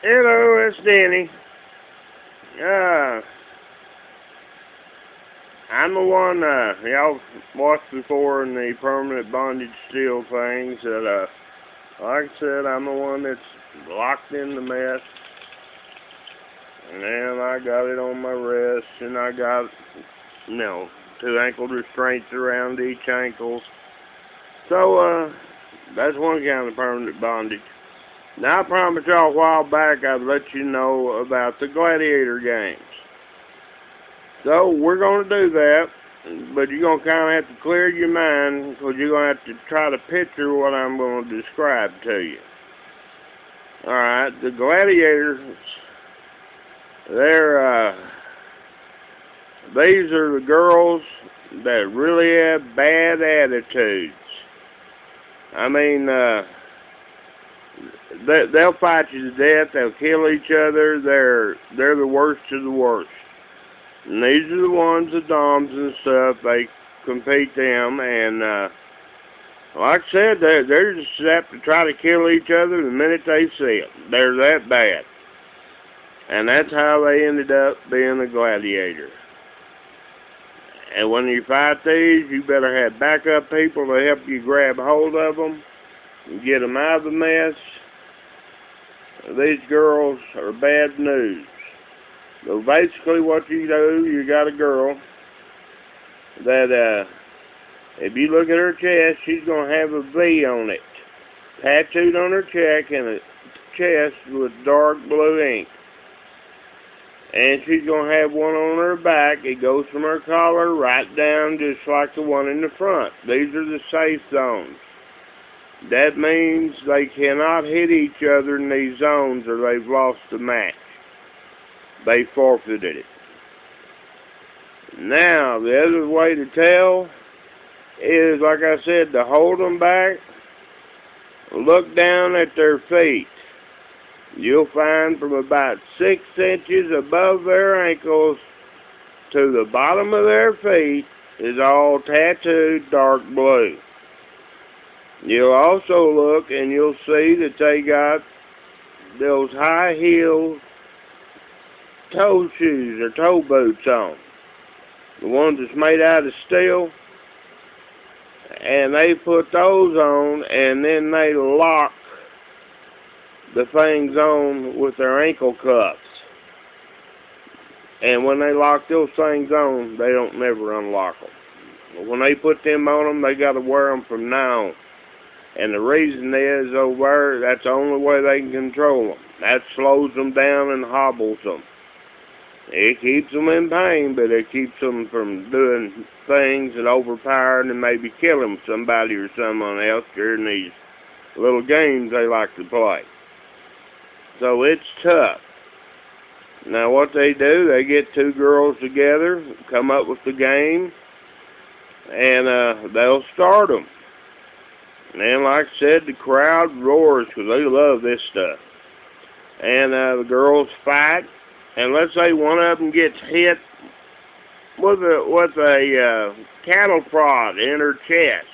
Hello, it's Danny. I'm the one, y'all watched before in the permanent bondage steel things that, like I said, I'm the one that's locked in the mess. And then I got it on my wrist, and I got, 2 ankle restraints around each ankle. So, that's one kind of permanent bondage. Now, I promised y'all a while back I'd let you know about the Gladiator games. So, we're going to do that, but you're going to kind of have to clear your mind, because you're going to have to try to picture what I'm going to describe to you. Alright, the Gladiators, these are the girls that really have bad attitudes. I mean, they'll fight you to death. They'll kill each other. They're the worst of the worst. And these are the ones, the doms and stuff. They compete them, and like I said, they're just apt to try to kill each other the minute they see it. They're that bad, and that's how they ended up being a gladiator. And when you fight these, you better have backup people to help you grab hold of them and get them out of the mess. These girls are bad news. So basically what you do, you got a girl that, if you look at her chest, she's going to have a V on it, tattooed on her chest with dark blue ink. And she's going to have one on her back. It goes from her collar right down just like the one in the front. These are the safe zones. That means they cannot hit each other in these zones or they've lost the match. They forfeited it. Now, the other way to tell is, like I said, to hold them back, look down at their feet. You'll find from about 6 inches above their ankles to the bottom of their feet is all tattooed dark blue. You'll also look and you'll see that they got those high heel toe shoes or toe boots on. The ones that's made out of steel. And they put those on and then they lock the things on with their ankle cuffs. And when they lock those things on, they don't never unlock them. When they put them on them, they got to wear them from now on. And the reason is, over there, that's the only way they can control them. That slows them down and hobbles them. It keeps them in pain, but it keeps them from doing things that overpower and maybe killing somebody or someone else during these little games they like to play. So it's tough. Now what they do, they get 2 girls together, come up with the game, and they'll start them. And like I said, the crowd roars because they love this stuff. And the girls fight, and let's say one of them gets hit with a cattle prod in her chest,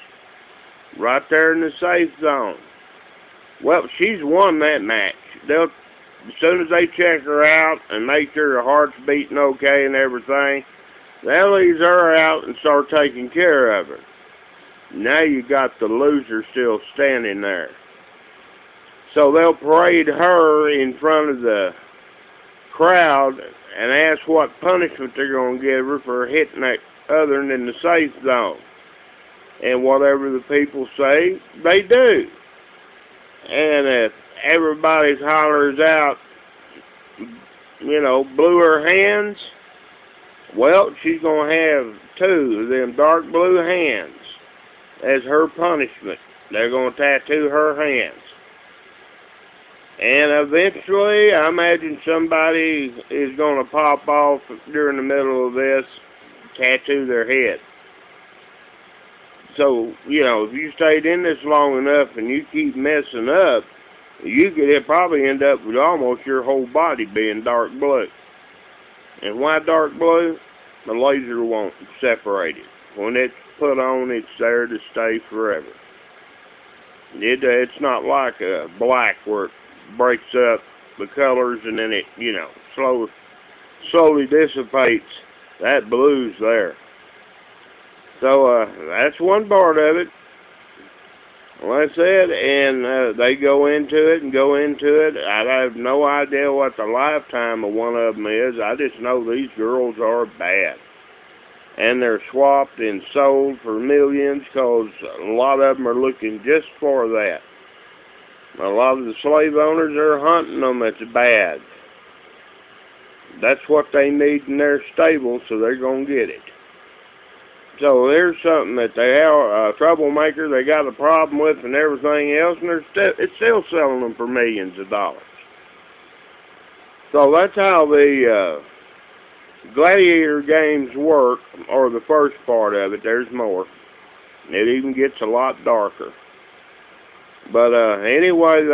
right there in the safe zone. Well, she's won that match. As soon as they check her out and make sure her heart's beating okay and everything, they'll ease her out and start taking care of her. Now you got the loser still standing there. So they'll parade her in front of the crowd and ask what punishment they're going to give her for hitting that other than the safe zone. And whatever the people say, they do. And if everybody hollers out, blew her hands, well, she's going to have 2 of them dark blue hands as her punishment. They're going to tattoo her hands. And eventually, I imagine somebody is going to pop off during the middle of this, tattoo their head. So, if you stayed in this long enough and you keep messing up, you could probably end up with almost your whole body being dark blue. And why dark blue? The laser won't separate it. When it's put on, it's there to stay forever. It's not like a black where it breaks up the colors, and then it, slowly dissipates. That blue's there. So that's one part of it. Well, that's it, and they go into it and go into it. I have no idea what the lifetime of one of them is. I just know these girls are bad. And they're swapped and sold for millions because a lot of them are looking just for that. A lot of the slave owners are hunting them. It's bad. That's what they need in their stable, so they're going to get it. So there's something that they have, a troublemaker they got a problem with and everything else, and it's still selling them for millions of dollars. So that's how the Gladiator games work, or the first part of it. There's more. It even gets a lot darker. But anyway,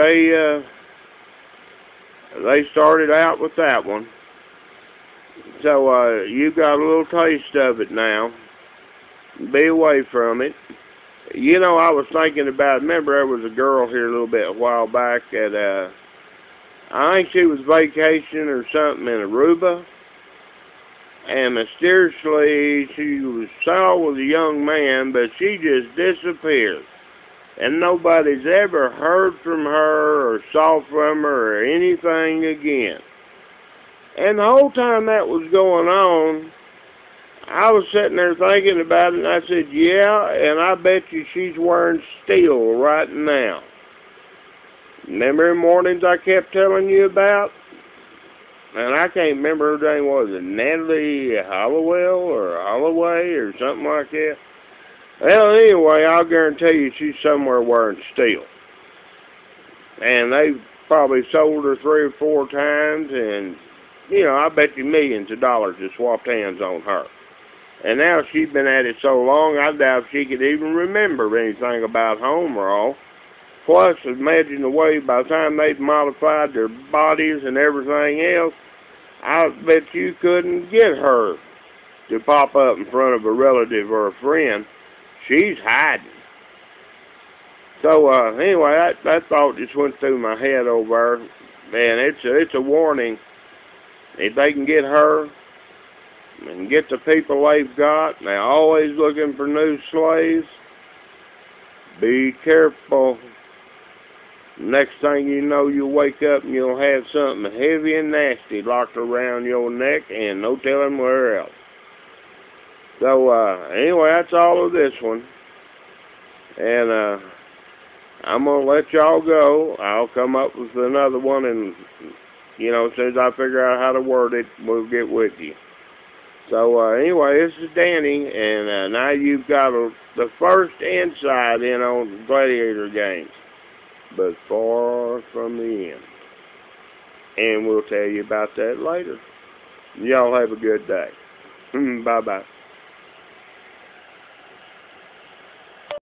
they started out with that one. So you got a little taste of it now. Be away from it. I was thinking about, remember there was a girl here a little bit a while back at, I think she was vacationing or something in Aruba. And mysteriously, she was saw with a young man, but she just disappeared. And nobody's ever heard from her or saw from her or anything again. And the whole time that was going on, I was sitting there thinking about it, and I said, yeah, and I bet you she's wearing steel right now. Remember the mornings I kept telling you about? And I can't remember her name. Was it Natalie Hollowell or Holloway or something like that? Well, anyway, I'll guarantee you she's somewhere wearing steel. And they probably sold her 3 or 4 times, and, I bet you millions of dollars have swapped hands on her. And now she's been at it so long, I doubt she could even remember anything about home or all. Plus, imagine the way by the time they've modified their bodies and everything else, I bet you couldn't get her to pop up in front of a relative or a friend. She's hiding. So, anyway, that thought just went through my head over there. And it's a warning. If they can get her and get the people they've got, and they're always looking for new slaves, be careful. Next thing you know, you'll wake up and you'll have something heavy and nasty locked around your neck and no telling where else. So, anyway, that's all of this one. And, I'm going to let y'all go. I'll come up with another one, and, as soon as I figure out how to word it, we'll get with you. So, anyway, this is Danny, and now you've got the first insight in on Gladiator games, but far from the end. And we'll tell you about that later. Y'all have a good day. Bye-bye.